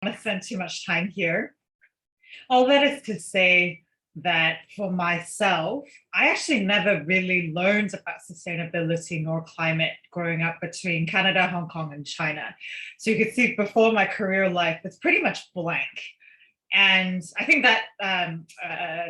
want to spend too much time here. All that is to say that for myself, I actually never really learned about sustainability nor climate growing up between Canada, Hong Kong, and China. So you can see before my career life, it's pretty much blank. And I think that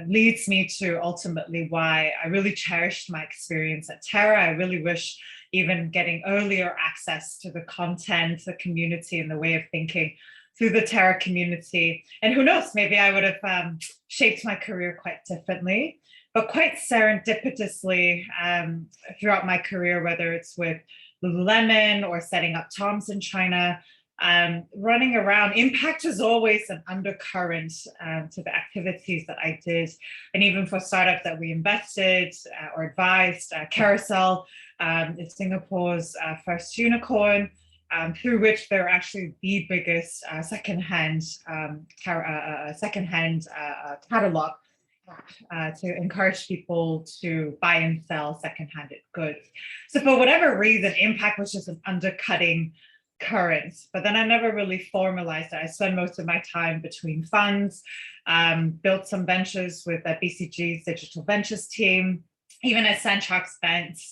leads me to ultimately why I really cherished my experience at Terra. I really wish even getting earlier access to the content, the community, and the way of thinking through the Terra community. And who knows, maybe I would have shaped my career quite differently, but quite serendipitously throughout my career, whether it's with Lululemon or setting up Tom's in China, running around, impact was always an undercurrent to the activities that I did. And even for startups that we invested or advised, Carousel is Singapore's first unicorn, through which they're actually the biggest secondhand catalog to encourage people to buy and sell secondhand goods. So for whatever reason, impact was just an undercutting current, but then I never really formalized it. I spent most of my time between funds, built some ventures with BCG's digital ventures team. Even at Centrox Bank's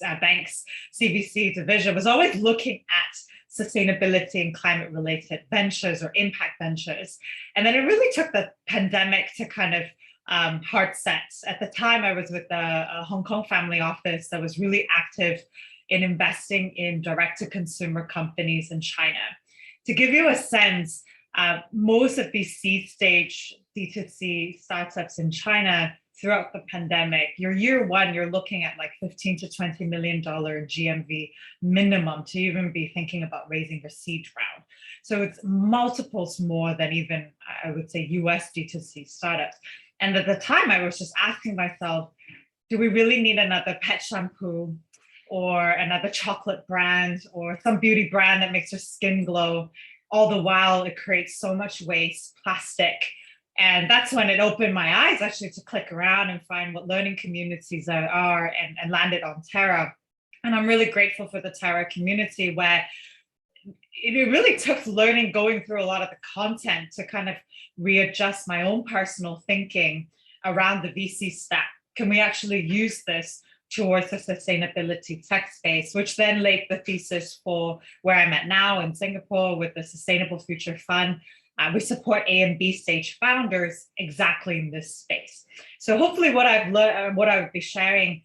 CVC division, was always looking at sustainability and climate related ventures or impact ventures. And then it really took the pandemic to kind of hard set. At the time, I was with the Hong Kong family office that was really active in investing in direct-to-consumer companies in China. To give you a sense, most of these seed stage D2C startups in China throughout the pandemic, your year one, you're looking at like $15 to $20 million GMV minimum to even be thinking about raising your seed round. So it's multiples more than even, I would say, US D2C startups. And at the time, I was just asking myself, do we really need another pet shampoo or another chocolate brand or some beauty brand that makes your skin glow? All the while, it creates so much waste, plastic. And that's when it opened my eyes actually to click around and find what learning communities are and landed on Terra. And I'm really grateful for the Terra community where it really took learning, going through a lot of the content to kind of readjust my own personal thinking around the VC stack. Can we actually use this towards the sustainability tech space, which then laid the thesis for where I'm at now in Singapore with the Sustainable Future Fund. We support A and B stage founders exactly in this space. So hopefully what I've learned, what I would be sharing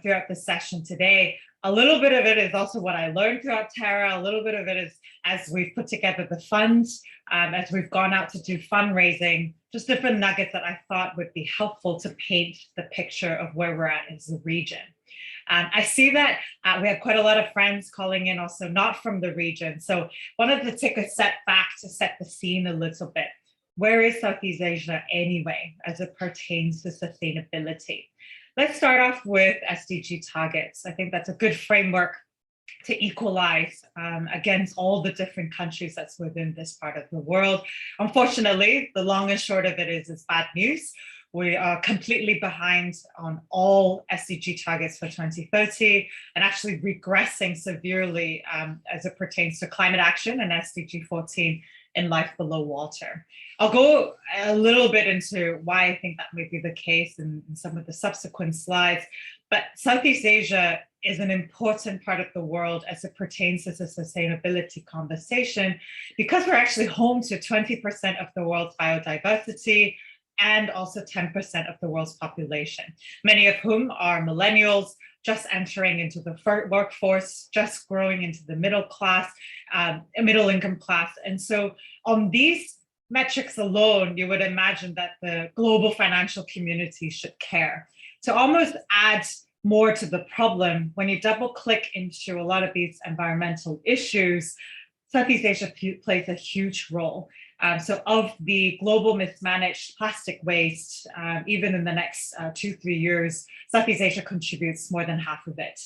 throughout the session today, a little bit of it is also what I learned throughout Terra. A little bit of it is as we've put together the funds, as we've gone out to do fundraising, just different nuggets that I thought would be helpful to paint the picture of where we're at as a region. I see that we have quite a lot of friends calling in also not from the region. So wanted to take a step back to set the scene a little bit. Where is Southeast Asia anyway, as it pertains to sustainability? Let's start off with SDG targets. I think that's a good framework to equalize against all the different countries that's within this part of the world. Unfortunately, the long and short of it is bad news. We are completely behind on all SDG targets for 2030 and actually regressing severely as it pertains to climate action and SDG 14 in life below water. I'll go a little bit into why I think that may be the case in some of the subsequent slides, but Southeast Asia is an important part of the world as it pertains to the sustainability conversation because we're actually home to 20% of the world's biodiversity and also 10% of the world's population, many of whom are millennials, just entering into the workforce, just growing into the middle class, middle income class. And so on these metrics alone, you would imagine that the global financial community should care. To almost add more to the problem, when you double click into a lot of these environmental issues, Southeast Asia plays a huge role. So of the global mismanaged plastic waste, even in the next 2-3 years, Southeast Asia contributes more than half of it.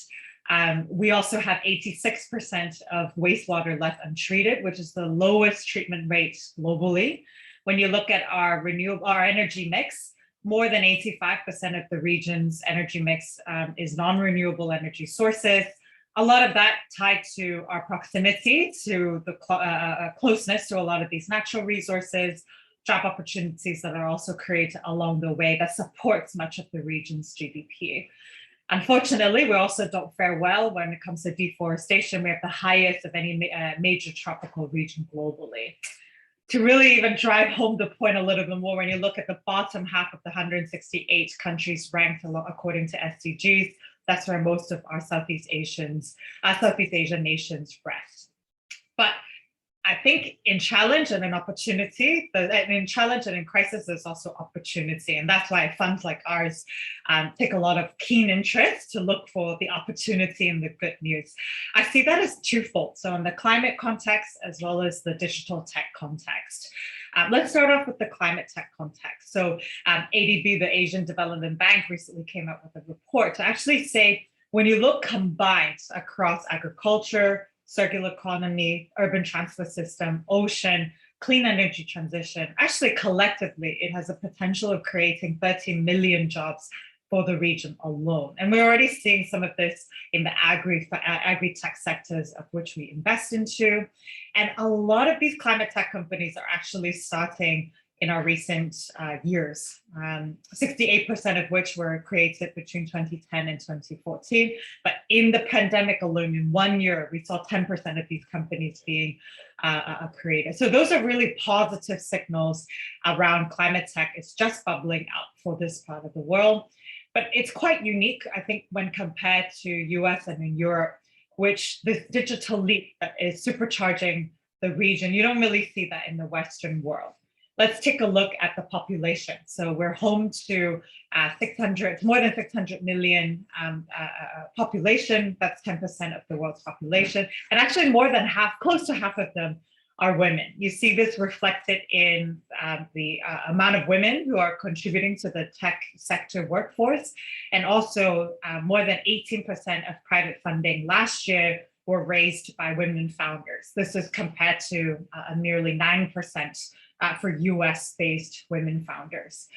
We also have 86% of wastewater left untreated, which is the lowest treatment rate globally. When you look at our energy mix, more than 85% of the region's energy mix is non-renewable energy sources. A lot of that tied to our proximity, to the closeness to a lot of these natural resources, job opportunities that are also created along the way that supports much of the region's GDP. Unfortunately, we also don't fare well when it comes to deforestation. We have the highest of any major tropical region globally. To really even drive home the point a little bit more, when you look at the bottom half of the 168 countries ranked according to SDGs, that's where most of our Southeast Asian nations rest. But I think in challenge and in opportunity, in challenge and in crisis, there's also opportunity. And that's why funds like ours take a lot of keen interest to look for the opportunity and the good news. I see that as twofold. So in the climate context, as well as the digital tech context. Let's start off with the climate tech context. So ADB, the Asian Development Bank, recently came out with a report to actually say, when you look combined across agriculture, circular economy, urban transport system, ocean, clean energy transition, actually collectively, it has a potential of creating 30 million jobs for the region alone. And we're already seeing some of this in the agri-tech sectors of which we invest into. And a lot of these climate tech companies are actually starting in our recent years, 68% of which were created between 2010 and 2014. But in the pandemic alone, in 1 year, we saw 10% of these companies being created. So those are really positive signals around climate tech. It's just bubbling out for this part of the world. But it's quite unique, I think, when compared to US and in Europe, which this digital leap that is supercharging the region, you don't really see that in the Western world. Let's take a look at the population. So we're home to more than 600 million population. That's 10% of the world's population. And actually more than half, close to half of them are women. You see this reflected in the amount of women who are contributing to the tech sector workforce. And also more than 18% of private funding last year were raised by women founders. This is compared to nearly 9% for US-based women founders.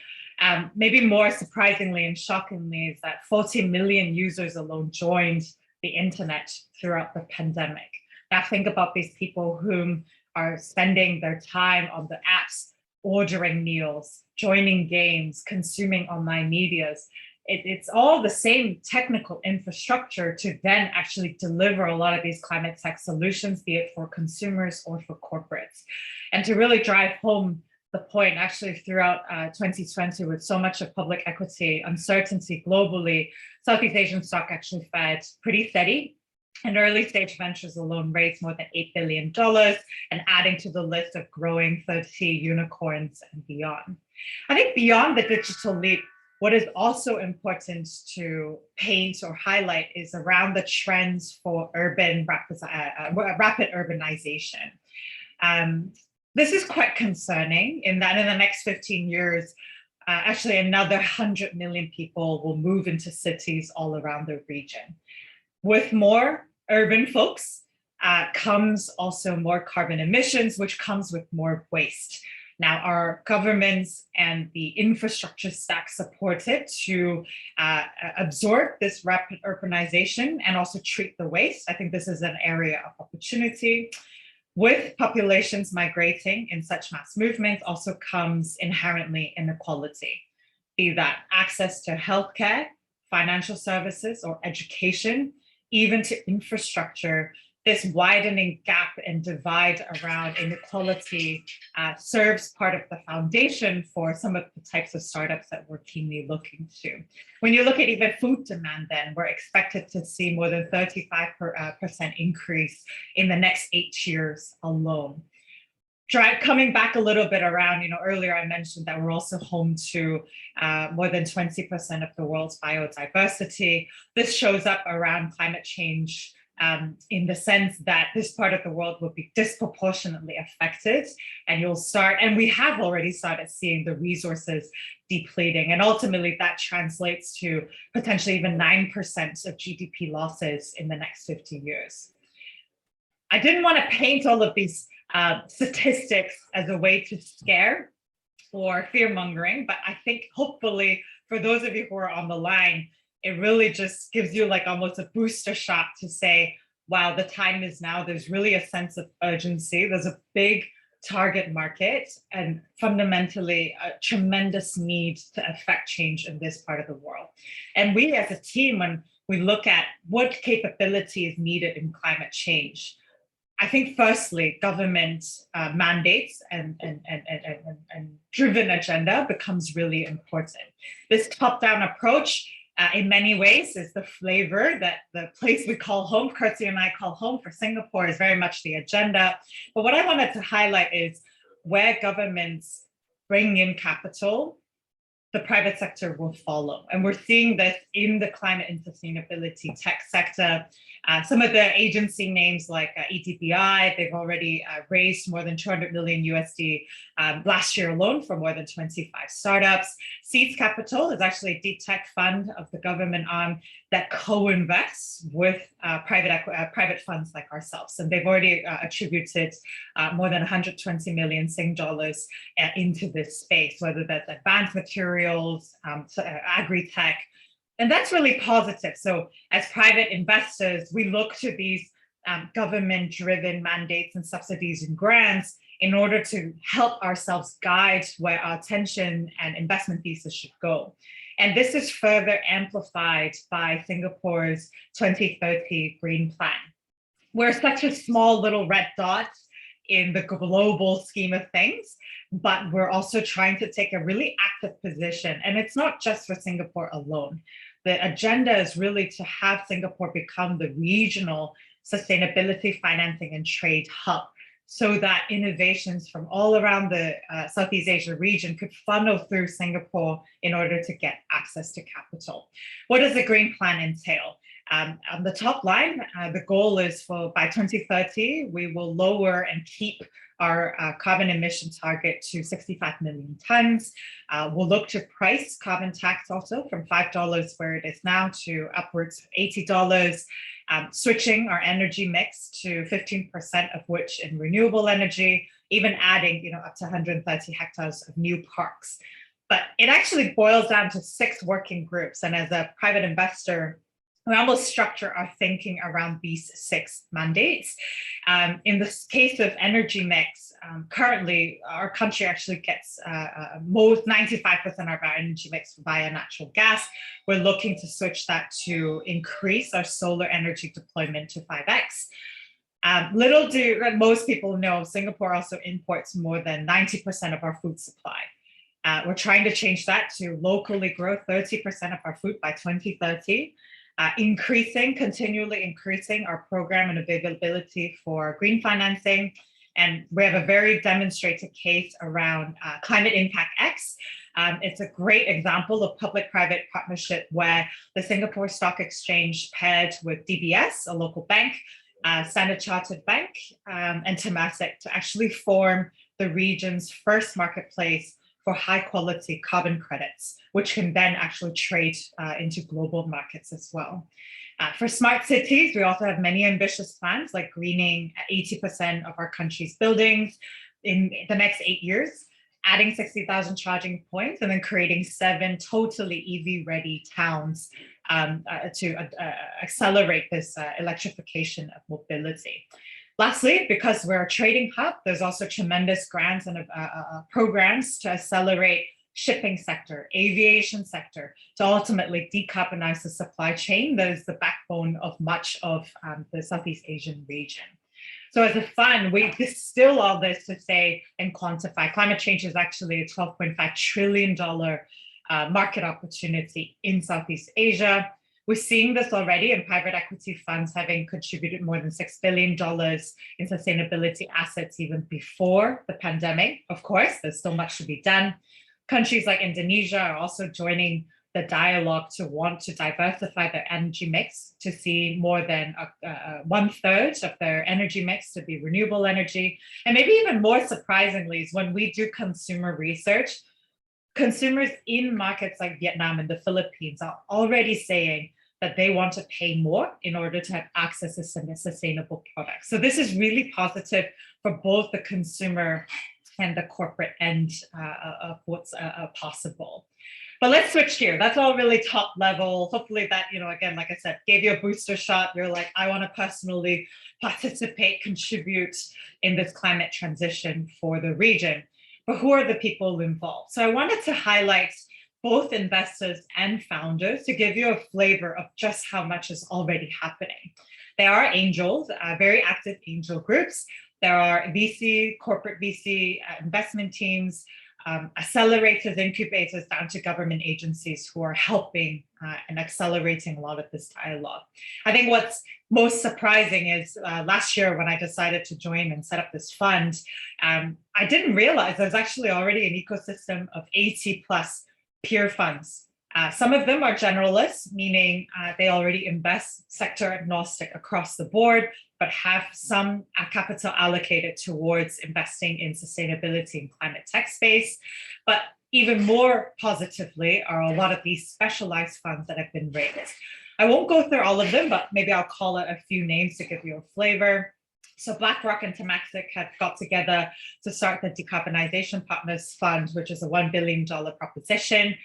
Maybe more surprisingly and shockingly is that 40 million users alone joined the internet throughout the pandemic. Now think about these people whom are spending their time on the apps, ordering meals, joining games, consuming online medias. It's all the same technical infrastructure to then actually deliver a lot of these climate tech solutions, be it for consumers or for corporates. And to really drive home the point, actually throughout 2020, with so much of public equity uncertainty globally, Southeast Asian stock actually fared pretty steady. And early stage ventures alone raised more than $8 billion and adding to the list of growing 30 unicorns and beyond. I think beyond the digital leap, what is also important to paint or highlight is around the trends for rapid urbanization. This is quite concerning in that in the next 15 years, actually another 100 million people will move into cities all around the region. With more urban folks comes also more carbon emissions, which comes with more waste. Now, our governments and the infrastructure stack support it to absorb this rapid urbanization and also treat the waste. I think this is an area of opportunity. With populations migrating in such mass movements also comes inherently inequality, be that access to healthcare, financial services, or education, even to infrastructure. This widening gap and divide around inequality serves part of the foundation for some of the types of startups that we're keenly looking to. When you look at even food demand, then we're expected to see more than 35% increase in the next 8 years alone. Coming back a little bit around, earlier I mentioned that we're also home to more than 20% of the world's biodiversity. This shows up around climate change in the sense that this part of the world will be disproportionately affected, and we have already started seeing the resources depleting, and ultimately that translates to potentially even 9% of GDP losses in the next 50 years. I didn't want to paint all of these statistics as a way to scare or fear mongering, but I think hopefully for those of you who are on the line, it really just gives you like almost a booster shot to say, wow, the time is now. There's really a sense of urgency. There's a big target market and fundamentally a tremendous need to affect change in this part of the world. And we as a team, when we look at what capability is needed in climate change, I think firstly, government mandates and driven agenda becomes really important. This top-down approach in many ways is the flavor that the place we call home, Kirti and I call home for Singapore, is very much the agenda. But what I wanted to highlight is where governments bring in capital, the private sector will follow. And we're seeing this in the climate and sustainability tech sector. Some of the agency names like EDBI, they've already raised more than 200 million USD last year alone for more than 25 startups. Seeds Capital is actually a deep tech fund of the government arm that co-invests with private funds like ourselves. And they've already attributed more than 120 million Sing dollars into this space, whether that's advanced materials, agri-tech. And that's really positive. So as private investors, we look to these government-driven mandates and subsidies and grants in order to help ourselves guide where our attention and investment thesis should go. And this is further amplified by Singapore's 2030 Green Plan. We're such a small little red dot in the global scheme of things, but we're also trying to take a really active position. And it's not just for Singapore alone. The agenda is really to have Singapore become the regional sustainability financing and trade hub, so that innovations from all around the Southeast Asia region could funnel through Singapore in order to get access to capital. What does the Green Plan entail? On the top line, the goal is for by 2030, we will lower and keep our carbon emission target to 65 million tons. We'll look to price carbon tax also from $5 where it is now to upwards of $80, switching our energy mix to 15% of which in renewable energy, even adding up to 130 hectares of new parks. But it actually boils down to 6 working groups. And as a private investor, we almost structure our thinking around these 6 mandates. In the case of energy mix, currently our country actually gets most 95% of our energy mix via natural gas. We're looking to switch that to increase our solar energy deployment to 5x. Little do most people know, Singapore also imports more than 90% of our food supply. We're trying to change that to locally grow 30% of our food by 2030. Continually increasing our program and availability for green financing. And we have a very demonstrated case around Climate Impact X. It's a great example of public-private partnership where the Singapore Stock Exchange paired with DBS, a local bank, Standard Chartered Bank, and Temasek to actually form the region's first marketplace for high quality carbon credits, which can then actually trade into global markets as well. For smart cities, we also have many ambitious plans like greening 80% of our country's buildings in the next 8 years, adding 60,000 charging points, and then creating 7 totally EV-ready towns to accelerate this electrification of mobility. Lastly, because we're a trading hub, there's also tremendous grants and programs to accelerate shipping sector, aviation sector, to ultimately decarbonize the supply chain that is the backbone of much of the Southeast Asian region. So as a fund, we distill all this to say and quantify climate change is actually a $12.5 trillion market opportunity in Southeast Asia. We're seeing this already in private equity funds having contributed more than $6 billion in sustainability assets even before the pandemic. Of course, there's still much to be done. Countries like Indonesia are also joining the dialogue to want to diversify their energy mix to see more than 1/3 of their energy mix to be renewable energy. And maybe even more surprisingly is when we do consumer research, consumers in markets like Vietnam and the Philippines are already saying that they want to pay more in order to have access to sustainable products. So this is really positive for both the consumer and the corporate end of what's possible. But let's switch here. That's all really top level. Hopefully that, again, like I said, gave you a booster shot. You're like, I want to personally participate, contribute in this climate transition for the region. But who are the people involved? So I wanted to highlight both investors and founders to give you a flavor of just how much is already happening. There are angels, very active angel groups. There are VC, corporate VC investment teams, accelerators, incubators, down to government agencies who are helping and accelerating a lot of this dialogue. I think what's most surprising is last year when I decided to join and set up this fund, I didn't realize there's actually already an ecosystem of 80 plus peer funds. Some of them are generalists, meaning they already invest sector agnostic across the board, but have some capital allocated towards investing in sustainability and climate tech space. But even more positively are a lot of these specialized funds that have been raised. I won't go through all of them, but maybe I'll call out a few names to give you a flavor. So BlackRock and Temasek have got together to start the Decarbonization Partners Fund, which is a $1 billion proposition.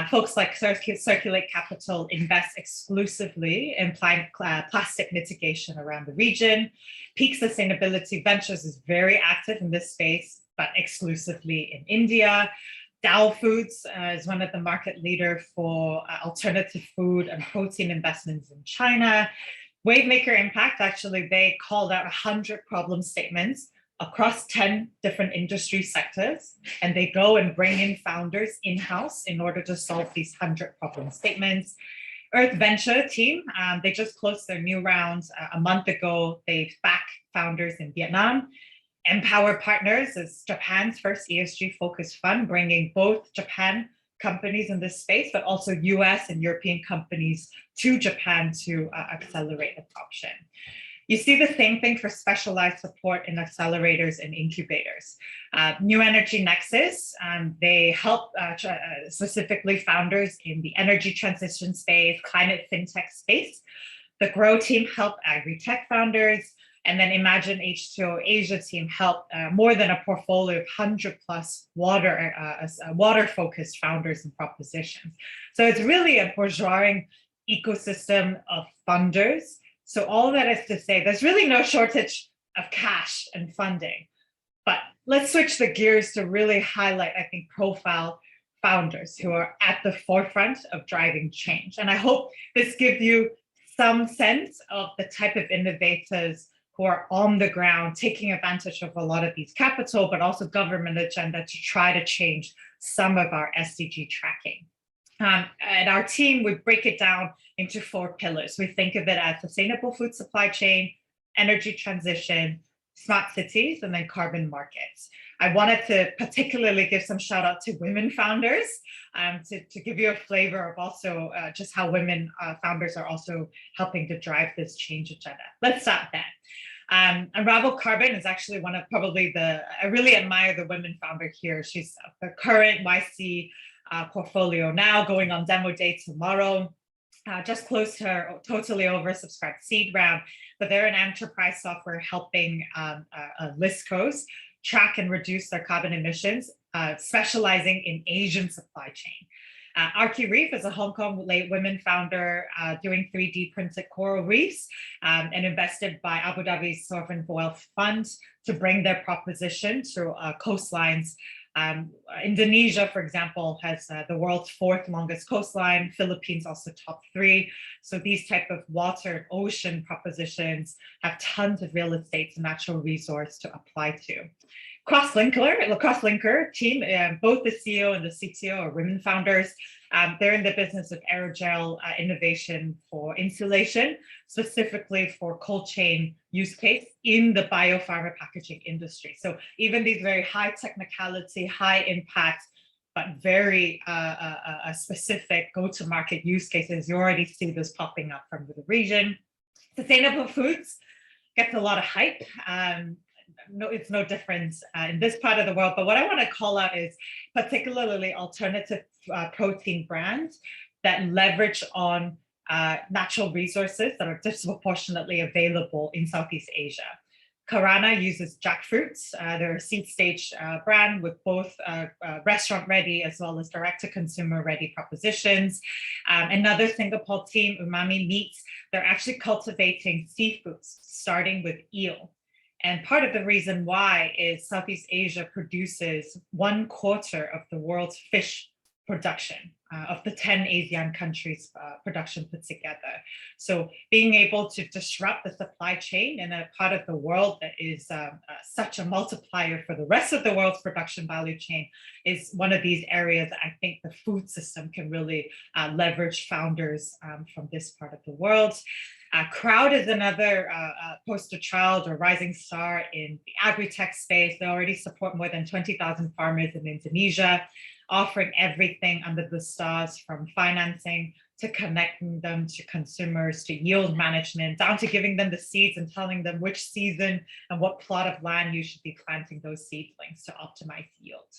Folks like Circulate Capital invest exclusively in plastic mitigation around the region. Peak Sustainability Ventures is very active in this space, but exclusively in India. Dow Foods is one of the market leaders for alternative food and protein investments in China. Wavemaker Impact, actually, they called out 100 problem statements across 10 different industry sectors, and they go and bring in founders in-house in order to solve these 100 problem statements. Earth Venture team, they just closed their new round a month ago. They backed founders in Vietnam. Empower Partners is Japan's first ESG-focused fund, bringing both Japan companies in this space, but also US and European companies to Japan to accelerate adoption. You see the same thing for specialized support in accelerators and incubators. New Energy Nexus, they help specifically founders in the energy transition space, climate fintech space. The Grow team help agri-tech founders. And then Imagine H2O Asia team helped more than a portfolio of 100 plus water-focused founders and propositions. So it's really a bourgeoising ecosystem of funders. So all that is to say, there's really no shortage of cash and funding. But let's switch the gears to really highlight, I think, profile founders who are at the forefront of driving change. And I hope this gives you some sense of the type of innovators who are on the ground, taking advantage of a lot of these capital, but also government agenda to try to change some of our SDG tracking. And our team would break it down into 4 pillars. We think of it as sustainable food supply chain, energy transition, smart cities, and then carbon markets. I wanted to particularly give some shout out to women founders to give you a flavor of also just how women founders are also helping to drive this change agenda. Let's start then. Unravel Carbon is actually one of probably I really admire the women founder here. She's the current YC portfolio now, going on demo day tomorrow. Just closed her totally oversubscribed seed round, but they're an enterprise software helping listcos track and reduce their carbon emissions, specializing in Asian supply chain. Archie Reef is a Hong Kong women founder doing 3D printed coral reefs and invested by Abu Dhabi's Sovereign Wealth Fund to bring their proposition to coastlines. Indonesia, for example, has the world's 4th longest coastline, Philippines also top 3. So these type of water and ocean propositions have tons of real estate and natural resource to apply to. Crosslinker team, both the CEO and the CTO are women founders. They're in the business of aerogel innovation for insulation, specifically for cold chain use case in the biopharma packaging industry. So even these very high technicality, high impact, but very specific go-to-market use cases, you already see this popping up from the region. Sustainable foods gets a lot of hype. No, it's no difference in this part of the world. But what I want to call out is particularly alternative protein brands that leverage on natural resources that are disproportionately available in Southeast Asia. Karana uses jackfruits. They're a seed stage brand with both restaurant ready as well as direct to consumer ready propositions. Another Singapore team, Umami Meats, they're actually cultivating seafoods, starting with eel. And part of the reason why is Southeast Asia produces 1/4 of the world's fish production of the 10 ASEAN countries production put together. So being able to disrupt the supply chain in a part of the world that is such a multiplier for the rest of the world's production value chain is one of these areas that I think the food system can really leverage founders from this part of the world. Crowd is another poster child or rising star in the agri-tech space. They already support more than 20,000 farmers in Indonesia, offering everything under the stars from financing to connecting them to consumers, to yield management, down to giving them the seeds and telling them which season and what plot of land you should be planting those seedlings to optimize yield.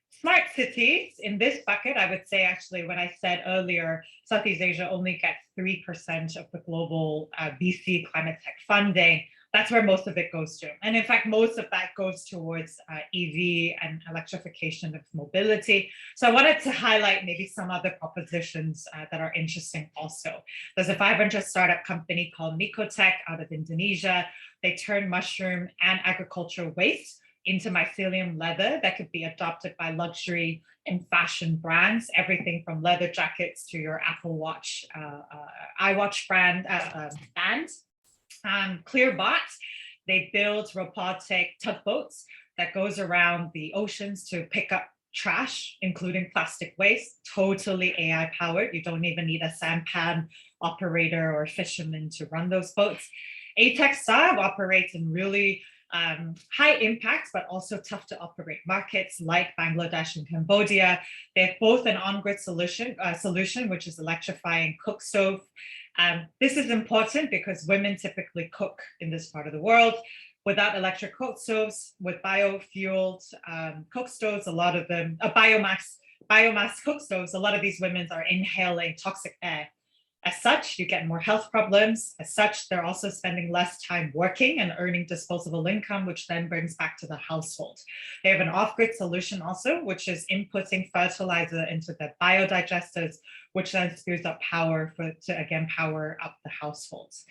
Smart cities, in this bucket, I would say actually, when I said earlier, Southeast Asia only gets 3% of the global VC climate tech funding, that's where most of it goes to. And in fact, most of that goes towards EV and electrification of mobility. So I wanted to highlight maybe some other propositions that are interesting also. There's a 500 startup company called Mikotech out of Indonesia. They turn mushroom and agricultural waste into mycelium leather that could be adopted by luxury and fashion brands, everything from leather jackets to your Apple Watch, iWatch brand bands. Clearbot, they build robotic tugboats that goes around the oceans to pick up trash, including plastic waste, totally AI powered. You don't even need a sampan operator or fisherman to run those boats. Atextile operates in really high impact, but also tough to operate markets like Bangladesh and Cambodia. They have both an on-grid solution, which is electrifying cook stove. This is important because women typically cook in this part of the world. Without electric cook stoves, with biofueled cook stoves, a lot of them, biomass cook stoves, a lot of these women are inhaling toxic air. As such, you get more health problems. As such, they're also spending less time working and earning disposable income, which then brings back to the household. They have an off-grid solution also, which is inputting fertilizer into the biodigesters, which then spews up power to again power up the households.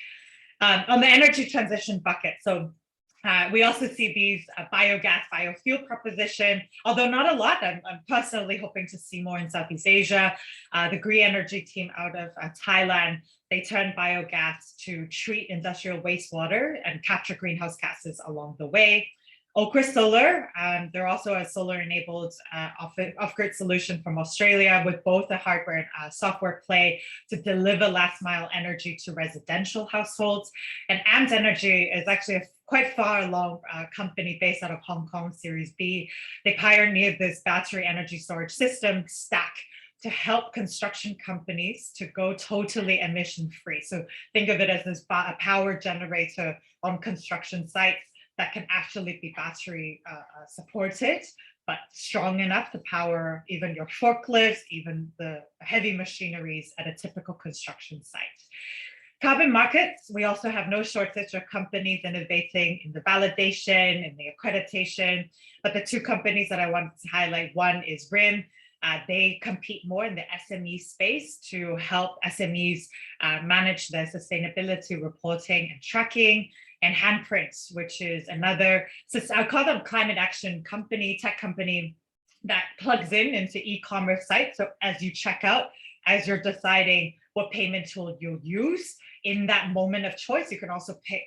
On the energy transition bucket, so we also see these biogas, biofuel proposition, although not a lot. I'm personally hoping to see more in Southeast Asia. The green energy team out of Thailand, they turn biogas to treat industrial wastewater and capture greenhouse gases along the way. Okra Solar, they're also a solar-enabled off-grid solution from Australia with both a hardware and software play to deliver last-mile energy to residential households. And AMD Energy is actually a quite far along company based out of Hong Kong, Series B. They pioneered this battery energy storage system stack to help construction companies to go totally emission-free. So think of it as this power generator on construction sites that can actually be battery supported, but strong enough to power even your forklifts, even the heavy machineries at a typical construction site. Carbon markets, we also have no shortage of companies innovating in the validation and the accreditation, but the two companies that I wanted to highlight, one is RIM. They compete more in the SME space to help SMEs manage their sustainability reporting and tracking, and Handprints, which is another, I call them climate action company, tech company that plugs into e-commerce sites. So as you check out, as you're deciding what payment tool you'll use in that moment of choice, you can also pick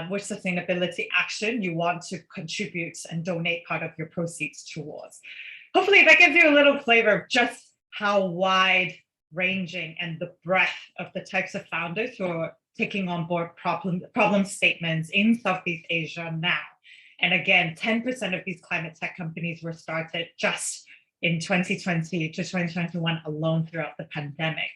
which sustainability action you want to contribute and donate part of your proceeds towards. Hopefully that gives you a little flavor of just how wide ranging and the breadth of the types of founders who are taking on board problem statements in Southeast Asia now. And again, 10% of these climate tech companies were started just in 2020 to 2021 alone throughout the pandemic.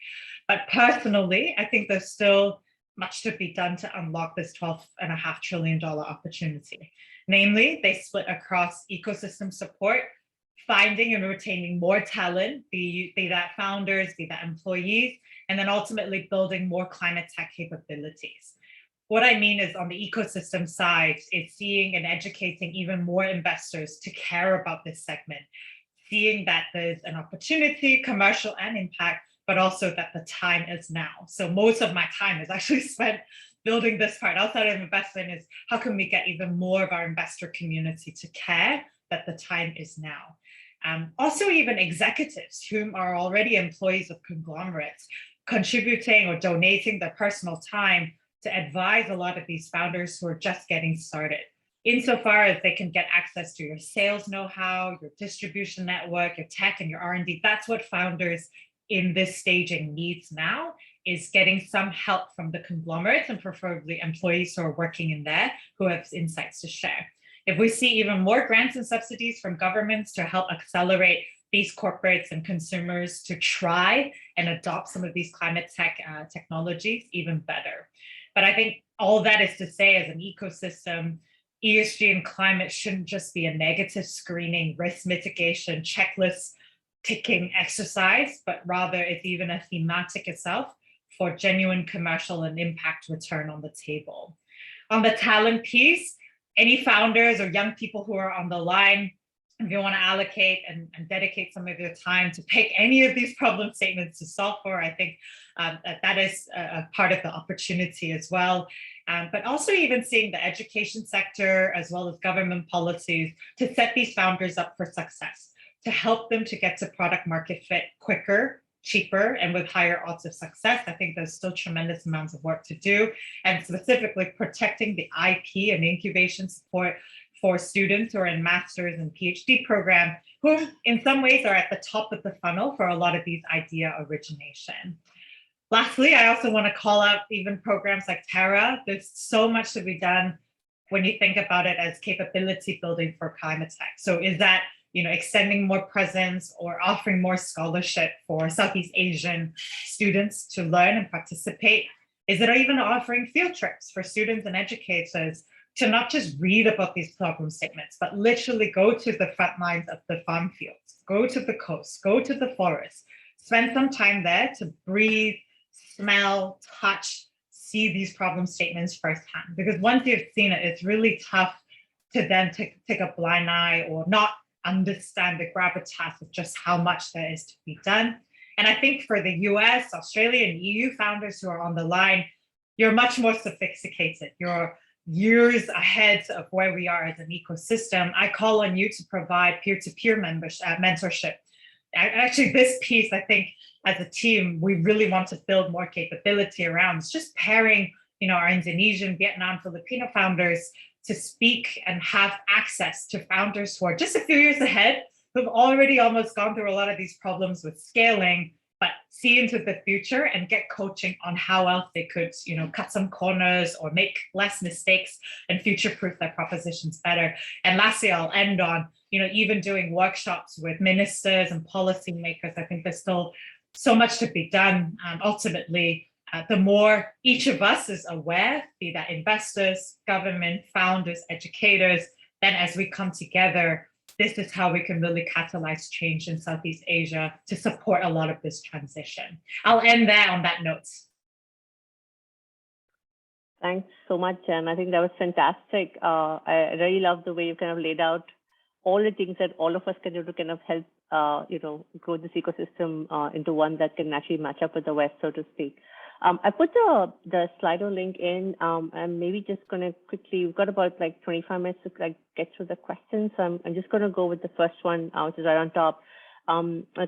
But personally, I think there's still much to be done to unlock this $12.5 trillion opportunity. Namely, they split across ecosystem support, finding and retaining more talent, be that founders, be that employees, and then ultimately building more climate tech capabilities. What I mean is on the ecosystem side, it's seeing and educating even more investors to care about this segment, seeing that there's an opportunity, commercial and impact, but also that the time is now. So most of my time is actually spent building this part outside of investment is how can we get even more of our investor community to care that the time is now. Also even executives whom are already employees of conglomerates contributing or donating their personal time to advise a lot of these founders who are just getting started. Insofar as they can get access to your sales know-how, your distribution network, your tech and your R&D, that's what founders in this staging needs now, is getting some help from the conglomerates and preferably employees who are working in there who have insights to share. If we see even more grants and subsidies from governments to help accelerate these corporates and consumers to try and adopt some of these climate tech technologies, even better. But I think all that is to say, as an ecosystem, ESG and climate shouldn't just be a negative screening, risk mitigation, checklist ticking exercise, but rather it's even a thematic itself for genuine commercial and impact return on the table. On the talent piece, any founders or young people who are on the line, if you want to allocate and dedicate some of your time to pick any of these problem statements to solve for, I think that is a part of the opportunity as well. But also even seeing the education sector as well as government policies to set these founders up for success, to help them to get to product market fit quicker, cheaper, and with higher odds of success. I think there's still tremendous amounts of work to do, and specifically protecting the IP and incubation support for students who are in master's and PhD program, who in some ways are at the top of the funnel for a lot of these idea origination. Lastly, I also want to call out even programs like Terra. There's so much to be done when you think about it as capability building for climate tech. So is that extending more presence or offering more scholarship for Southeast Asian students to learn and participate? Is it even offering field trips for students and educators to not just read about these problem statements, but literally go to the front lines of the farm fields, go to the coast, go to the forest, spend some time there to breathe, smell, touch, see these problem statements firsthand. Because once you've seen it, it's really tough to then take a blind eye or not understand the gravitas of just how much there is to be done. And I think for the US, Australia, and EU founders who are on the line, you're much more sophisticated. You're years ahead of where we are as an ecosystem. I call on you to provide peer-to-peer mentorship. Actually, this piece, I think, as a team, we really want to build more capability around. It's just pairing, our Indonesian, Vietnam, Filipino founders to speak and have access to founders who are just a few years ahead, who've already almost gone through a lot of these problems with scaling, but see into the future and get coaching on how else they could, cut some corners or make less mistakes and future-proof their propositions better. And lastly, I'll end on, even doing workshops with ministers and policymakers. I think there's still so much to be done. Ultimately, the more each of us is aware, be that investors, government, founders, educators, then as we come together, this is how we can really catalyze change in Southeast Asia to support a lot of this transition. I'll end there on that note. Thanks so much, Jen. I think that was fantastic. I really love the way you kind of laid out all the things that all of us can do to kind of help, grow this ecosystem into one that can actually match up with the West, so to speak. I put the Slido link in, and maybe just going to quickly, we've got about 25 minutes to get through the questions. So I'm just going to go with the first one, which is right on top.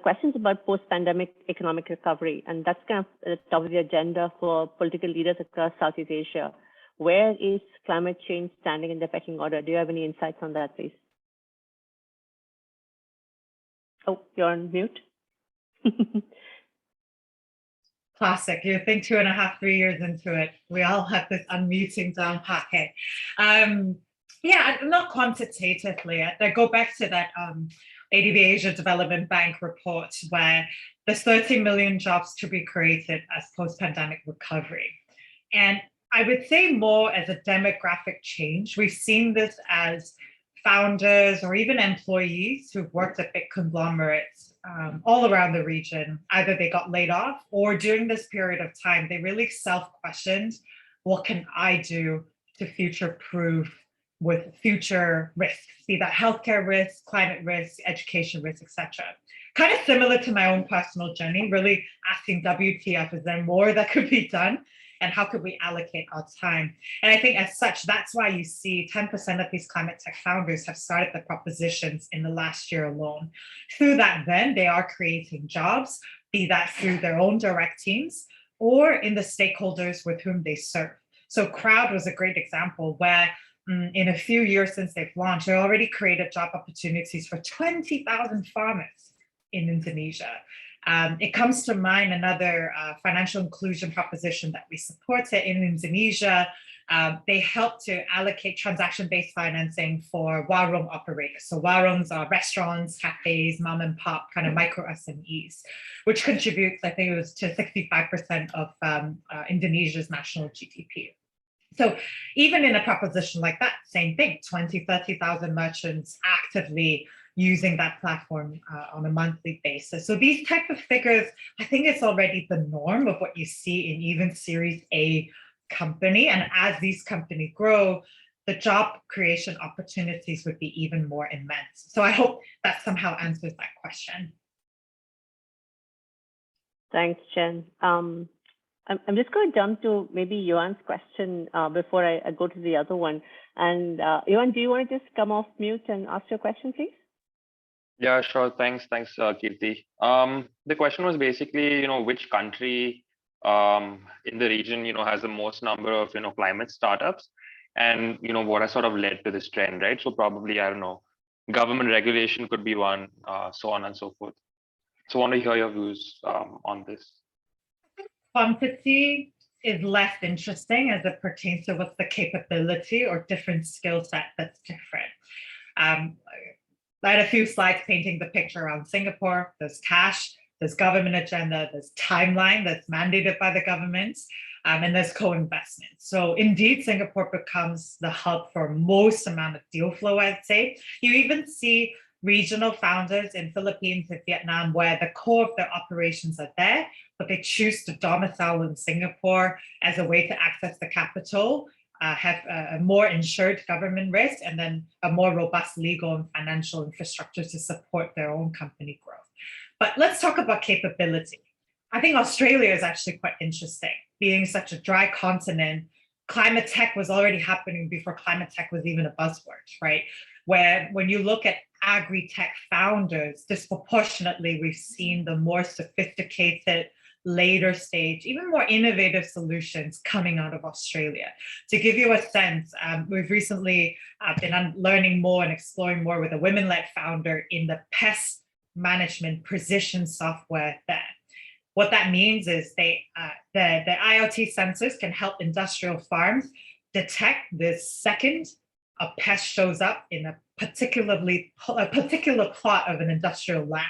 Questions about post-pandemic economic recovery, and that's kind of at the top of the agenda for political leaders across Southeast Asia. Where is climate change standing in the pecking order? Do you have any insights on that, please? Oh, you're on mute. Classic. You think 2.5, 3 years into it, we all have this unmuting down pat. Hey, yeah, not quantitatively. I go back to that ADB Asia Development Bank report where there's 30 million jobs to be created as post-pandemic recovery. And I would say more as a demographic change. We've seen this as founders or even employees who've worked at big conglomerates all around the region. Either they got laid off or during this period of time, they really self-questioned what can I do to future-proof with future risks, be that healthcare risks, climate risks, education risks, etc. Kind of similar to my own personal journey, really asking WTF, is there more that could be done? And how could we allocate our time? And I think as such, that's why you see 10% of these climate tech founders have started the propositions in the last year alone. Through that, then they are creating jobs, be that through their own direct teams or in the stakeholders with whom they serve. So Crowd was a great example where in a few years since they've launched, they already created job opportunities for 20,000 farmers in Indonesia. It comes to mind another financial inclusion proposition that we supported in Indonesia. They help to allocate transaction-based financing for warung operators. So warungs are restaurants, cafes, mom and pop, kind of micro SMEs, which contributes, I think it was to 65% of Indonesia's national GDP. So even in a proposition like that, same thing, 20, 30,000 merchants actively using that platform on a monthly basis. So these type of figures, I think it's already the norm of what you see in even Series A company. And as these companies grow, the job creation opportunities would be even more immense. So I hope that somehow answers that question. Thanks, Jen. I'm just going to jump to maybe Yuan's question before I go to the other one. And Yuan, do you want to just come off mute and ask your question, please? Yeah, sure. Thanks, Kirti. The question was basically, which country in the region, has the most number of, climate startups, and what has sort of led to this trend, right? So probably, I don't know, government regulation could be one, so on and so forth. So I want to hear your views on this. Quantity is less interesting as it pertains to what's the capability or different skill set that's different. I had a few slides painting the picture around Singapore. There's cash, there's government agenda, there's timeline that's mandated by the governments, and there's co-investment. So indeed, Singapore becomes the hub for most amount of deal flow, I'd say. You even see regional founders in Philippines and Vietnam where the core of their operations are there, but they choose to domicile in Singapore as a way to access the capital, have a more insured government risk, and then a more robust legal and financial infrastructure to support their own company growth. But let's talk about capability. I think Australia is actually quite interesting. Being such a dry continent, climate tech was already happening before climate tech was even a buzzword, right? Where when you look at agri-tech founders, disproportionately, we've seen the more sophisticated, later stage, even more innovative solutions coming out of Australia. To give you a sense, we've recently been learning more and exploring more with a women-led founder in the pest management precision software there. What that means is the IoT sensors can help industrial farms detect the second a pest shows up in a particular plot of an industrial land.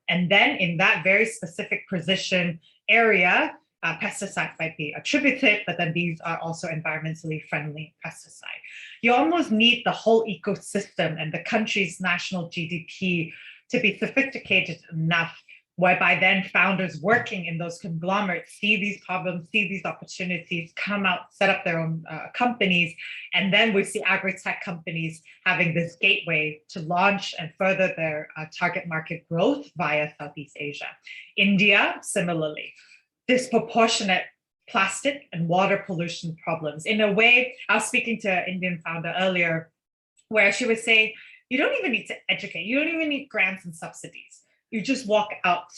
And then in that very specific precision area, pesticides might be attributed, but then these are also environmentally friendly pesticides. You almost need the whole ecosystem and the country's national GDP to be sophisticated enough whereby then founders working in those conglomerates see these problems, see these opportunities, come out, set up their own companies. And then we see agri-tech companies having this gateway to launch and further their target market growth via Southeast Asia. India, similarly, disproportionate plastic and water pollution problems. In a way, I was speaking to an Indian founder earlier, where she was saying, you don't even need to educate, you don't even need grants and subsidies. You just walk out,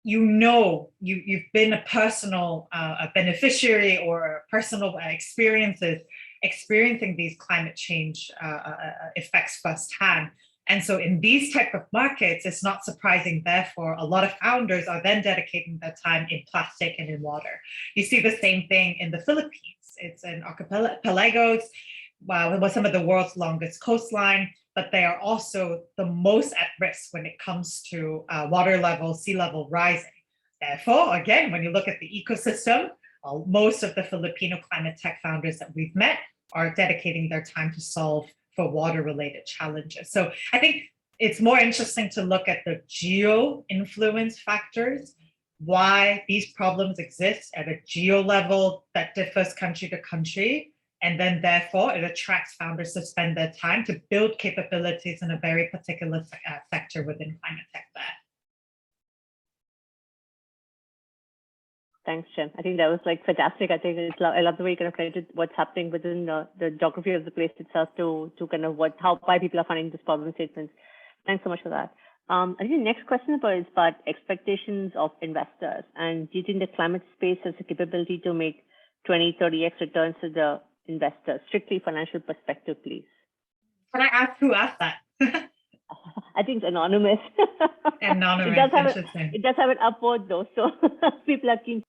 you've been a personal beneficiary or personal experiencing these climate change effects firsthand. And so in these type of markets, it's not surprising, therefore, a lot of founders are then dedicating their time in plastic and in water. You see the same thing in the Philippines. It's in archipelagos, with some of the world's longest coastline, but they are also the most at risk when it comes to water level, sea level rising. Therefore, again, when you look at the ecosystem, most of the Filipino climate tech founders that we've met are dedicating their time to solve for water-related challenges. So I think it's more interesting to look at the geo-influence factors why these problems exist at a geo level that differs country to country. And then therefore it attracts founders to spend their time to build capabilities in a very particular sector within climate tech there. Thanks, Jen. I think that was like fantastic. I think I love the way you kind of created what's happening within the geography of the place itself to kind of why people are finding this problem statement. Thanks so much for that. I think the next question is about expectations of investors. And do you think the climate space has the capability to make 20, 30x returns to the investors? Strictly financial perspective, please. Can I ask who asked that? I think it's anonymous. Anonymous, it does have an upward though, so people are keen.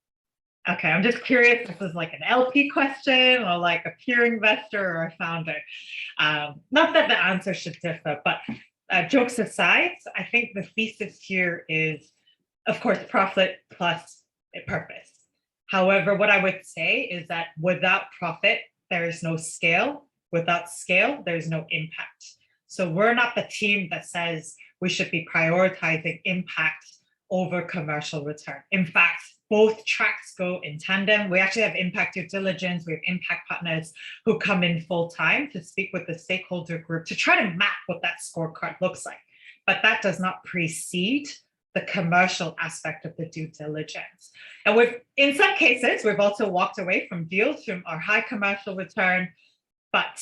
Okay, I'm just curious if this is like an LP question or like a pure investor or a founder. Not that the answer should differ, but jokes aside, I think the thesis here is, of course, profit plus purpose. However, what I would say is that without profit, there is no scale. Without scale, there's no impact. So we're not the team that says we should be prioritizing impact over commercial return. In fact, both tracks go in tandem. We actually have impact due diligence. We have impact partners who come in full time to speak with the stakeholder group to try to map what that scorecard looks like. But that does not precede the commercial aspect of the due diligence. And in some cases, we've also walked away from deals from our high commercial return, but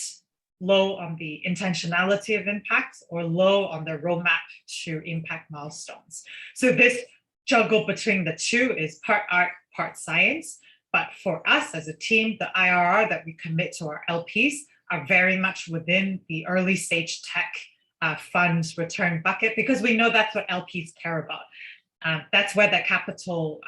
low on the intentionality of impact or low on the roadmap to impact milestones. So this juggle between the two is part art, part science. But for us as a team, the IRR that we commit to our LPs are very much within the early stage tech funds return bucket, because we know that's what LPs care about. That's where the capital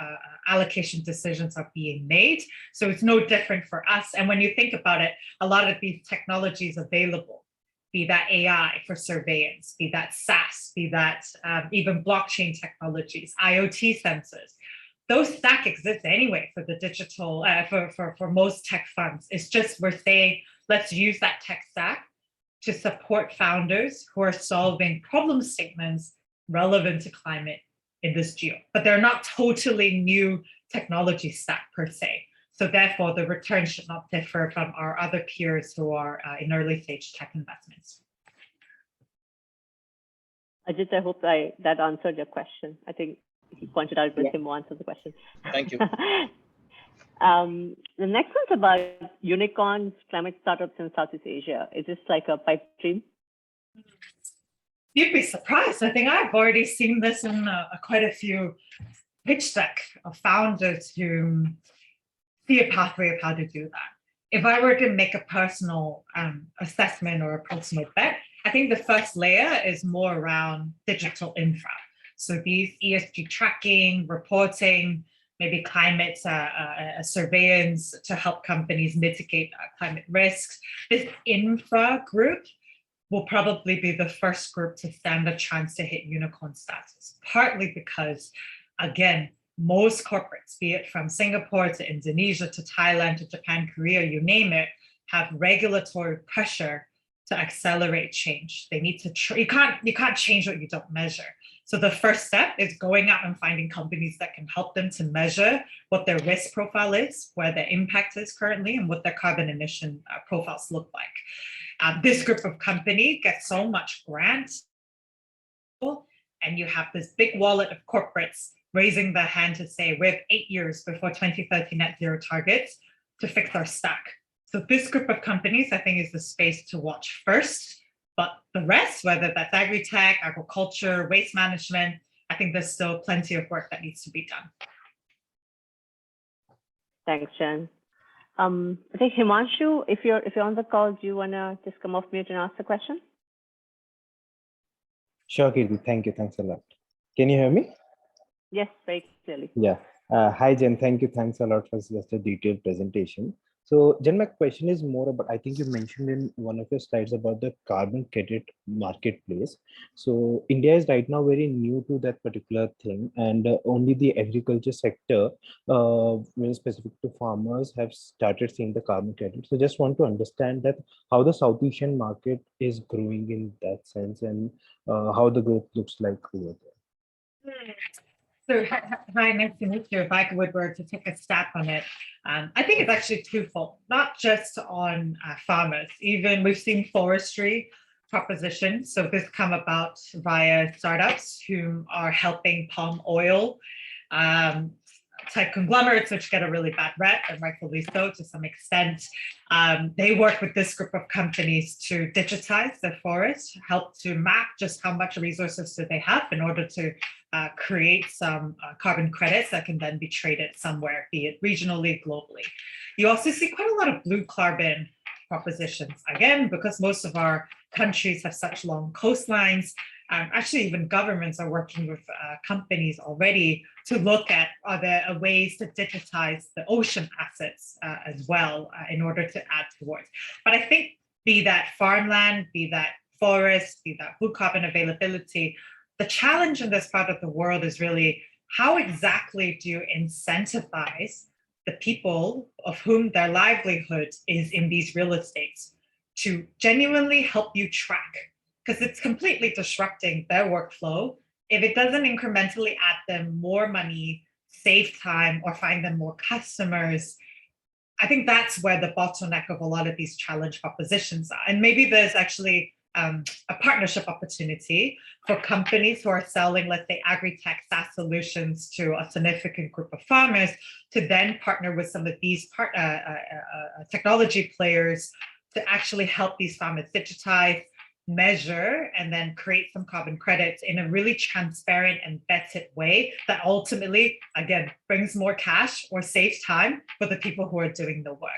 allocation decisions are being made. So it's no different for us. And when you think about it, a lot of these technologies available, be that AI for surveillance, be that SaaS, be that even blockchain technologies, IoT sensors, those stack exist anyway for the digital, for most tech funds. It's just we're saying, let's use that tech stack to support founders who are solving problem statements relevant to climate in this geo, but they're not totally new technology stack per se. So therefore, the return should not differ from our other peers who are in early stage tech investments. Ajit, I hope that answered your question. I think he pointed out with him who answered the question. Thank you. The next one's about unicorns, climate startups in Southeast Asia. Is this like a pipe dream? You'd be surprised. I think I've already seen this in quite a few pitch deck of founders who see a pathway of how to do that. If I were to make a personal assessment or a personal bet, I think the first layer is more around digital infra. So these ESG tracking, reporting, maybe climate surveillance to help companies mitigate climate risks. This infra group will probably be the first group to stand a chance to hit unicorn status, partly because, again, most corporates, be it from Singapore to Indonesia to Thailand to Japan, Korea, you name it, have regulatory pressure to accelerate change. They need to, you can't change what you don't measure. So the first step is going out and finding companies that can help them to measure what their risk profile is, where their impact is currently, and what their carbon emission profiles look like. This group of company gets so much grants, and you have this big wallet of corporates raising their hand to say, we have 8 years before 2030 net zero targets to fix our stack. So this group of companies, I think, is the space to watch first. But the rest, whether that's agri-tech, agriculture, waste management, I think there's still plenty of work that needs to be done. Thanks, Jen. I think Himanshu, if you're on the call, do you want to just come off mute and ask the question? Sure, Kirti. Thank you. Thanks a lot. Can you hear me? Yes, very clearly. Yeah. Hi, Jen. Thank you. Thanks a lot for just a detailed presentation. So, Jen, my question is more about, I think you mentioned in one of your slides about the carbon credit marketplace. So, India is right now very new to that particular thing, and only the agriculture sector, very specific to farmers, have started seeing the carbon credit. So, just want to understand that how the South Asian market is growing in that sense, and how the growth looks like over there. So, hi, nice to meet you. If I were to take a stab on it, I think it's actually twofold, not just on farmers. Even we've seen forestry propositions. So this come about via startups who are helping palm oil um, type conglomerates, which get a really bad rep, and rightfully so to some extent. They work with this group of companies to digitize the forest, help to map just how much resources do they have in order to create some carbon credits that can then be traded somewhere, be it regionally, globally. You also see quite a lot of blue carbon propositions. Again, because most of our countries have such long coastlines, actually even governments are working with companies already to look at are there ways to digitize the ocean assets as well in order to add towards. But I think be that farmland, be that forest, be that blue carbon availability, the challenge in this part of the world is really how exactly do you incentivize the people of whom their livelihood is in these real estates to genuinely help you track, because it's completely disrupting their workflow if it doesn't incrementally add them more money, save time, or find them more customers. I think that's where the bottleneck of a lot of these challenge propositions are. And maybe there's actually a partnership opportunity for companies who are selling, let's say, agri-tech SaaS solutions to a significant group of farmers to then partner with some of these technology players to actually help these farmers digitize, measure, and then create some carbon credits in a really transparent and vetted way that ultimately, again, brings more cash or saves time for the people who are doing the work.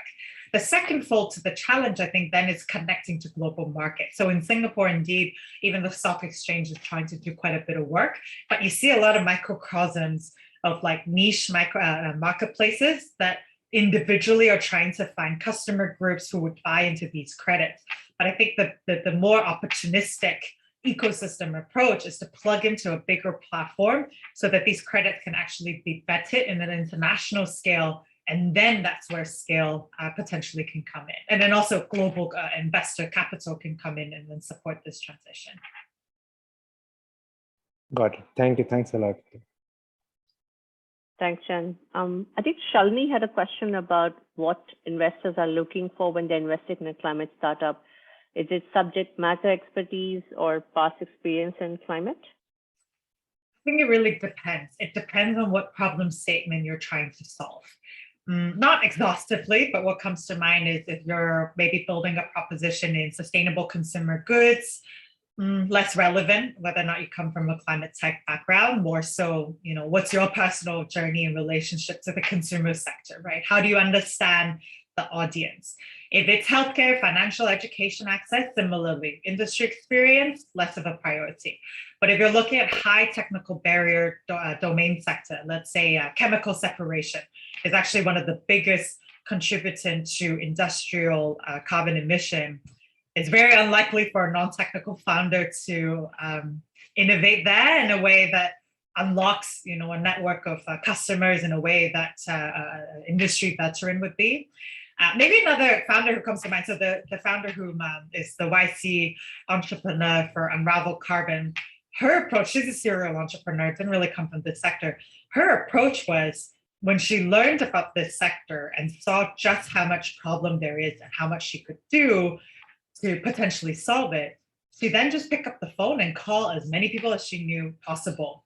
The second fold to the challenge, I think, then is connecting to global markets. So in Singapore, indeed, even the stock exchange is trying to do quite a bit of work, but you see a lot of microcosms of like niche marketplaces that individually are trying to find customer groups who would buy into these credits. But I think the more opportunistic ecosystem approach is to plug into a bigger platform so that these credits can actually be vetted in an international scale. And then that's where scale potentially can come in. And then also global investor capital can come in and then support this transition. Got it. Thank you. Thanks a lot. Thanks, Jen. I think Shalini had a question about what investors are looking for when they're investing in a climate startup. Is it subject matter expertise or past experience in climate? I think it really depends. It depends on what problem statement you're trying to solve. Not exhaustively, but what comes to mind is if you're maybe building a proposition in sustainable consumer goods, less relevant whether or not you come from a climate tech background, more so, what's your personal journey in relationship to the consumer sector, right? How do you understand the audience? If it's healthcare, financial education access, similarly, industry experience, less of a priority. But if you're looking at high technical barrier domain sector, let's say chemical separation is actually one of the biggest contributing to industrial carbon emission. It's very unlikely for a non-technical founder to innovate there in a way that unlocks, a network of customers in a way that industry veteran would be. Maybe another founder who comes to mind, so the founder who is the YC entrepreneur for Unravel Carbon, her approach, she's a serial entrepreneur, didn't really come from this sector. Her approach was, when she learned about this sector and saw just how much problem there is and how much she could do to potentially solve it, she then just picked up the phone and called as many people as she knew possible.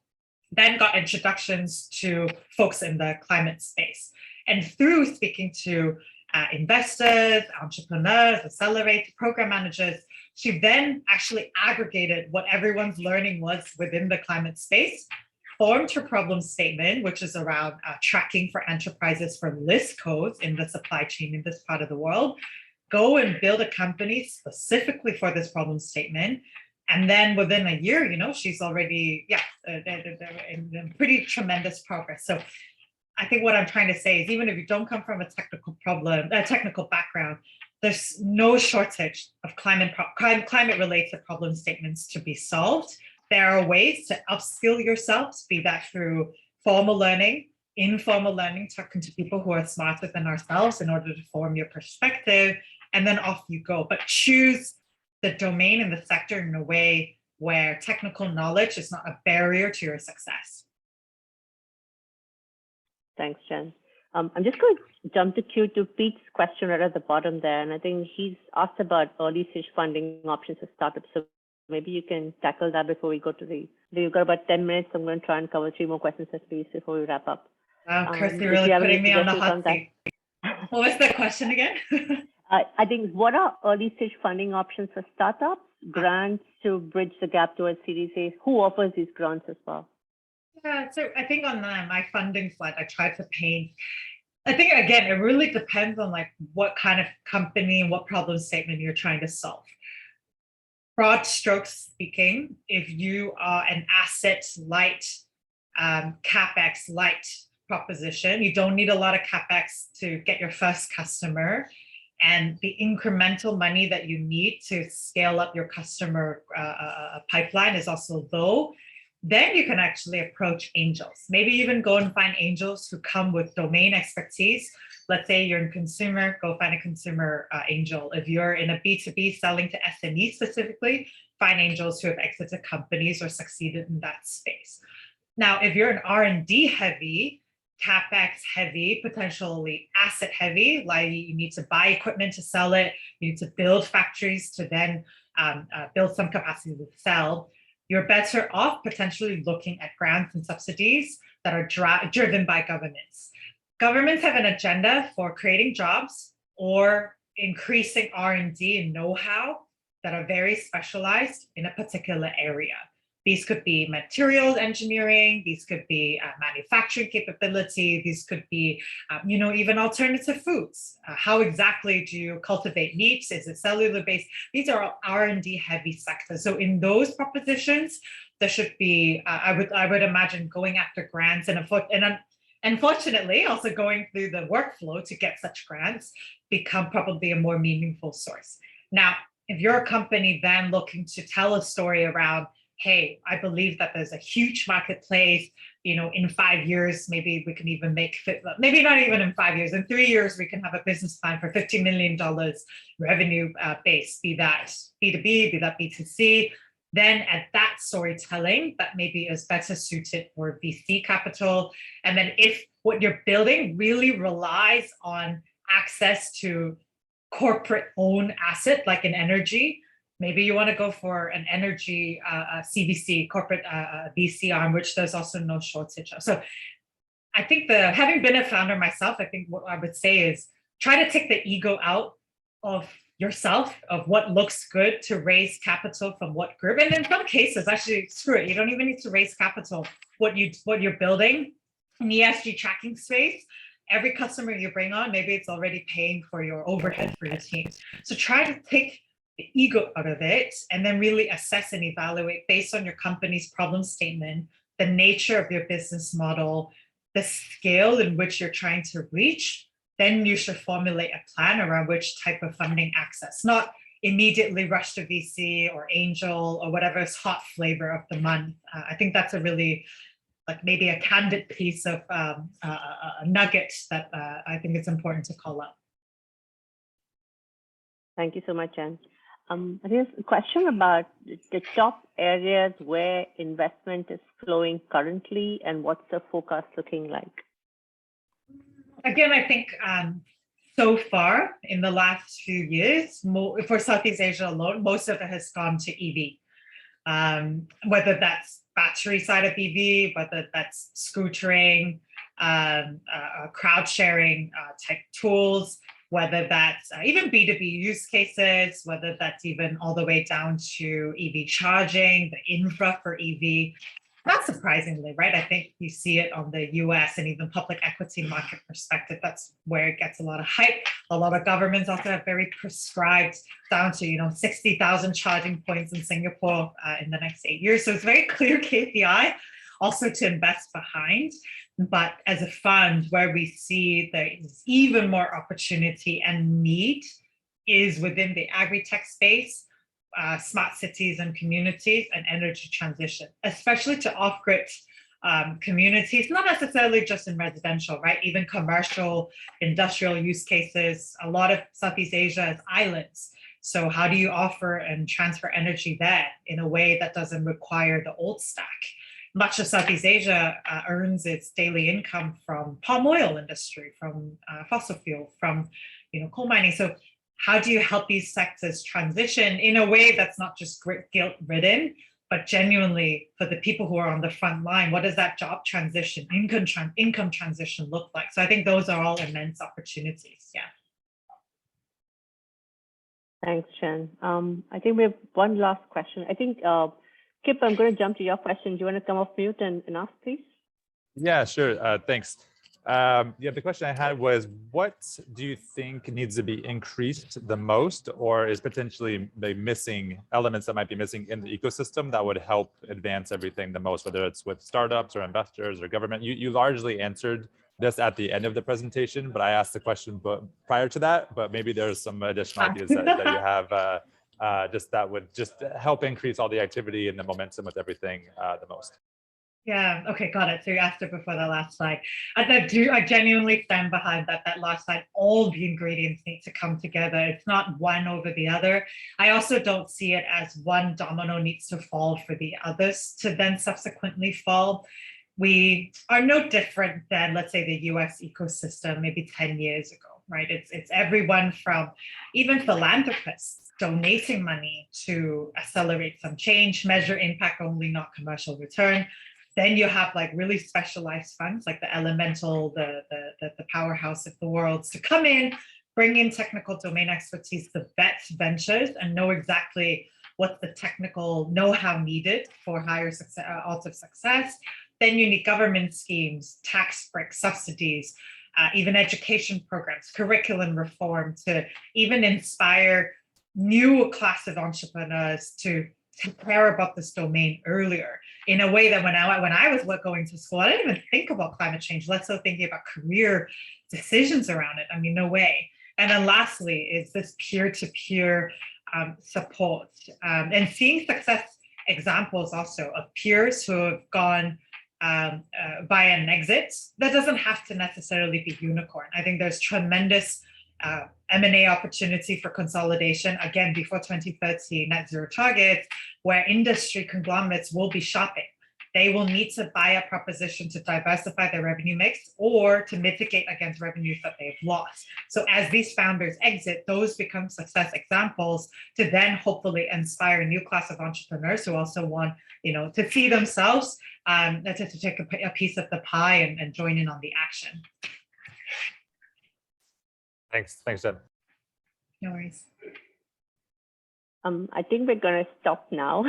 Then got introductions to folks in the climate space. And through speaking to investors, entrepreneurs, accelerators, program managers, she then actually aggregated what everyone's learning was within the climate space, formed her problem statement, which is around tracking for enterprises for list codes in the supply chain in this part of the world, go and build a company specifically for this problem statement. And then within a year, she's already, in pretty tremendous progress. So I think what I'm trying to say is, even if you don't come from a technical background, there's no shortage of climate-related problem statements to be solved. There are ways to upskill yourselves, be that through formal learning, informal learning, talking to people who are smarter than ourselves in order to form your perspective, and then off you go. But choose the domain and the sector in a way where technical knowledge is not a barrier to your success. Thanks, Jen. I'm just going to jump to queue to Pete's question right at the bottom there. And I think he's asked about early stage funding options for startups. So maybe you can tackle that before we go to we've got about 10 minutes. I'm going to try and cover 3 more questions at least before we wrap up. Wow, Kirsty, really putting me on the hot seat. What was the question again? I think what are early stage funding options for startups, grants to bridge the gap towards Series A? Who offers these grants as well? Yeah, so I think on my funding slide, I tried to paint. I think, again, it really depends on like what kind of company and what problem statement you're trying to solve. Broad strokes speaking, if you are an asset light, CapEx light proposition, you don't need a lot of CapEx to get your first customer. And the incremental money that you need to scale up your customer pipeline is also low. Then you can actually approach angels. Maybe even go and find angels who come with domain expertise. Let's say you're in consumer, go find a consumer angel. If you're in a B2B selling to SME specifically, find angels who have exited companies or succeeded in that space. Now, if you're an R&D heavy, CapEx heavy, potentially asset heavy, like you need to buy equipment to sell it, you need to build factories to then build some capacity to sell, you're better off potentially looking at grants and subsidies that are driven by governments. Governments have an agenda for creating jobs or increasing R&D and know-how that are very specialized in a particular area. These could be materials engineering, these could be manufacturing capability, these could be, even alternative foods. How exactly do you cultivate meats? Is it cellular based? These are R&D heavy sectors. So in those propositions, there should be, I would imagine going after grants and unfortunately also going through the workflow to get such grants become probably a more meaningful source. Now, if you're a company then looking to tell a story around, hey, I believe that there's a huge marketplace, in 5 years, maybe we can even maybe not even in 5 years, in 3 years, we can have a business plan for $50 million revenue base, be that B2B, be that B2C. Then at that storytelling, that maybe is better suited for VC capital. And then if what you're building really relies on access to corporate owned asset, like in energy, maybe you want to go for an energy CVC, corporate VC arm, which there's also no shortage of. So I think having been a founder myself, I think what I would say is try to take the ego out of yourself, of what looks good to raise capital from what group. And in some cases, actually, screw it. You don't even need to raise capital. What you're building in the ESG tracking space, every customer you bring on, maybe it's already paying for your overhead for your team. So try to take the ego out of it and then really assess and evaluate based on your company's problem statement, the nature of your business model, the scale in which you're trying to reach. Then you should formulate a plan around which type of funding access, not immediately rush to VC or angel or whatever is hot flavor of the month. I think that's a really maybe a candid piece of nuggets that I think it's important to call out. Thank you so much, Jen. I think there's a question about the top areas where investment is flowing currently and what's the forecast looking like? Again, I think so far in the last few years, for Southeast Asia alone, most of it has gone to EV. Whether that's battery side of EV, whether that's scootering, crowd sharing type tools, whether that's even B2B use cases, whether that's even all the way down to EV charging, the infra for EV. Not surprisingly, right? I think you see it on the US and even public equity market perspective. That's where it gets a lot of hype. A lot of governments also have very prescribed down to 60,000 charging points in Singapore in the next 8 years. So it's very clear KPI also to invest behind. But as a fund, where we see there is even more opportunity and need is within the agri-tech space, smart cities and communities, and energy transition, especially to off-grid communities, not necessarily just in residential, right? Even commercial, industrial use cases. A lot of Southeast Asia is islands. So how do you offer and transfer energy there in a way that doesn't require the old stack? much of Southeast Asia earns its daily income from palm oil industry, from fossil fuel, from coal mining. So how do you help these sectors transition in a way that's not just guilt-ridden, but genuinely for the people who are on the front line? What does that job transition, income transition look like? So I think those are all immense opportunities. Yeah. Thanks, Jen. I think we have one last question. I think, Kip, I'm going to jump to your question. Do you want to come off mute and ask, please? Yeah, sure. Thanks. Yeah, the question I had was, what do you think needs to be increased the most, or is potentially the missing elements that might be missing in the ecosystem that would help advance everything the most, whether it's with startups or investors or government? You largely answered this at the end of the presentation, but I asked the question prior to that, but maybe there's some additional ideas that you have just that would just help increase all the activity and the momentum with everything the most. Yeah, okay, got it. So you asked it before the last slide. I genuinely stand behind that last slide. All the ingredients need to come together. It's not one over the other. I also don't see it as one domino needs to fall for the others to then subsequently fall. We are no different than, let's say, the US ecosystem maybe 10 years ago, right? It's everyone from even philanthropists donating money to accelerate some change, measure impact only, not commercial return. Then you have like really specialized funds like the Elemental, the powerhouse of the world to come in, bring in technical domain expertise to vet ventures and know exactly what's the technical know-how needed for higher success, odds of success. Then you need government schemes, tax breaks, subsidies, even education programs, curriculum reform to even inspire new class of entrepreneurs to care about this domain earlier in a way that when I was going to school, I didn't even think about climate change, let's say thinking about career decisions around it. I mean, no way. And then lastly is this peer-to-peer support and seeing success examples also of peers who have gone by an exit. That doesn't have to necessarily be unicorn. I think there's tremendous M&A opportunity for consolidation, again, before 2030 net zero targets, where industry conglomerates will be shopping. They will need to buy a proposition to diversify their revenue mix or to mitigate against revenues that they've lost. So as these founders exit, those become success examples to then hopefully inspire a new class of entrepreneurs who also want, to see themselves, to take a piece of the pie and join in on the action. Thanks, Jen. No worries. I think we're going to stop now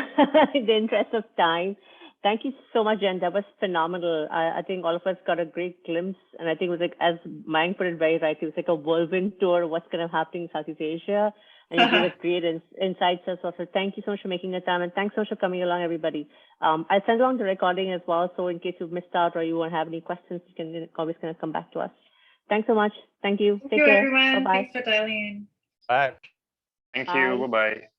in the interest of time. Thank you so much, Jen. That was phenomenal. I think all of us got a great glimpse. And I think it was like, as Mayank put it very right, it was like a whirlwind tour of what's going to happen in Southeast Asia. And you gave us great insights as well. So thank you so much for making the time. And thanks so much for coming along, everybody. I'll send along the recording as well. So in case you've missed out or you want to have any questions, you can always kind of come back to us. Thanks so much. Thank you. Thank you, everyone. Bye-bye. Thanks for dialing in. Bye. Thank you. Bye-bye.